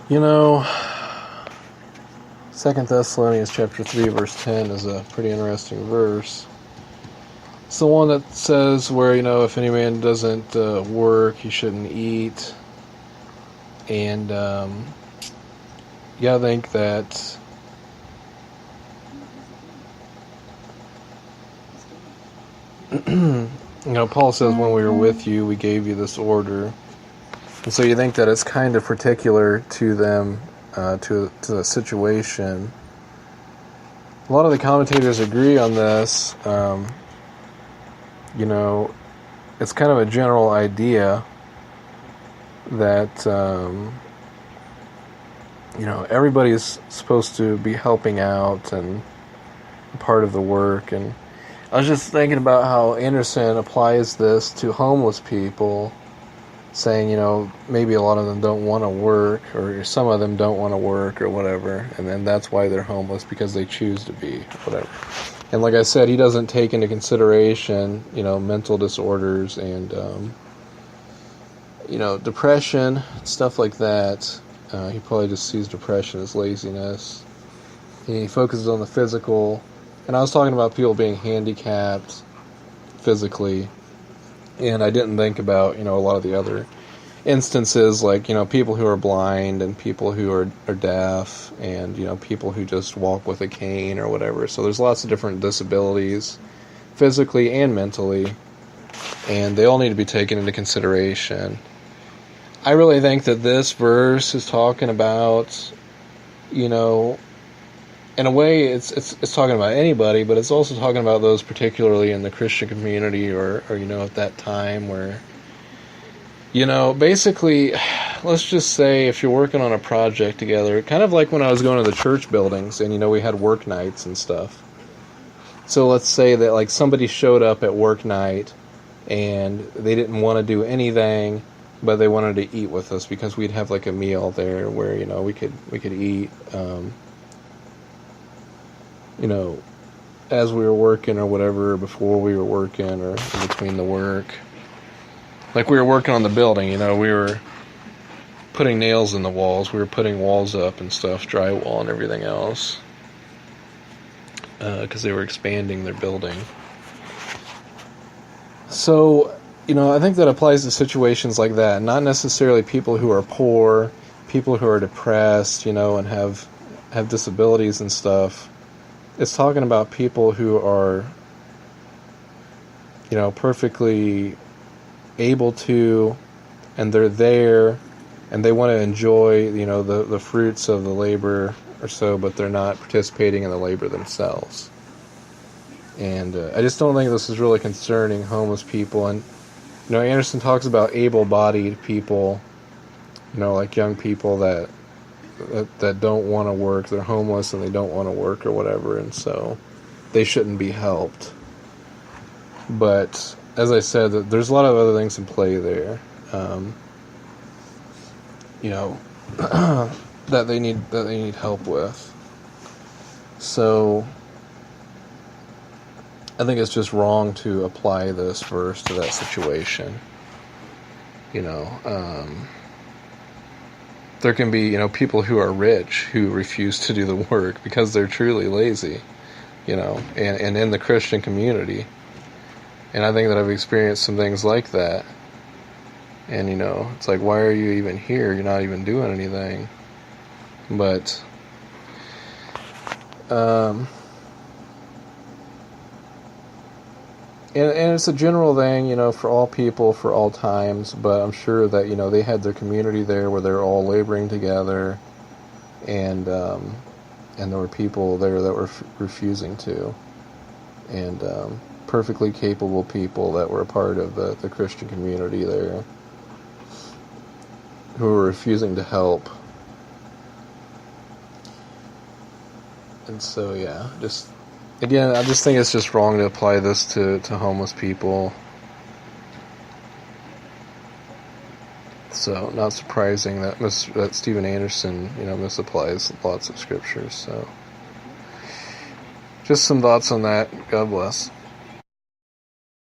You know, 2 Thessalonians chapter 3 verse 10 is a pretty interesting verse. It's the one that says where, if any man doesn't work, he shouldn't eat. And I think that Paul says when we were with you, we gave you this order. And so you think that it's kind of particular to them, to the situation. A lot of the commentators agree on this. It's kind of a general idea that, everybody's supposed to be helping out and part of the work. And I was just thinking about how Anderson applies this to homeless people, saying, maybe a lot of them don't want to work, or some of them don't want to work, or whatever, and then that's why they're homeless, because they choose to be, whatever. And like I said, he doesn't take into consideration, mental disorders and, depression, stuff like that. He probably just sees depression as laziness. He focuses on the physical. And I was talking about people being handicapped physically, and I didn't think about, a lot of the other instances, like, people who are blind and people who are deaf and, people who just walk with a cane or whatever. So there's lots of different disabilities, physically and mentally, and they all need to be taken into consideration. I really think that this verse is talking about, in a way, it's talking about anybody, but it's also talking about those particularly in the Christian community or at that time where, basically, let's just say if you're working on a project together, kind of like when I was going to the church buildings and, we had work nights and stuff. So let's say that, like, somebody showed up at work night and they didn't want to do anything, but they wanted to eat with us because we'd have, like, a meal there where, we could eat, as we were working or whatever, before we were working or in between the work. Like we were working on the building, we were putting nails in the walls, we were putting walls up and stuff, drywall and everything else, because they were expanding their building. So, I think that applies to situations like that, not necessarily people who are poor, people who are depressed, and have disabilities and stuff. It's talking about people who are, perfectly able to, and they're there, and they want to enjoy, the fruits of the labor or so, but they're not participating in the labor themselves. And I just don't think this is really concerning homeless people. And, Anderson talks about able-bodied people, like young people that don't want to work, they're homeless and they don't want to work or whatever, and so they shouldn't be helped. But as I said, there's a lot of other things in play there, that they need help with. So I think it's just wrong to apply this verse to that situation. There can be, people who are rich who refuse to do the work because they're truly lazy, and in the Christian community. And I think that I've experienced some things like that. And, it's like, why are you even here? You're not even doing anything. But, And it's a general thing, for all people, for all times, but I'm sure that, they had their community there where they're all laboring together, and there were people there that were refusing to, and perfectly capable people that were a part of the Christian community there who were refusing to help. And so, again, I just think it's just wrong to apply this to homeless people. So, not surprising that Stephen Anderson, misapplies lots of scriptures. So, just some thoughts on that. God bless.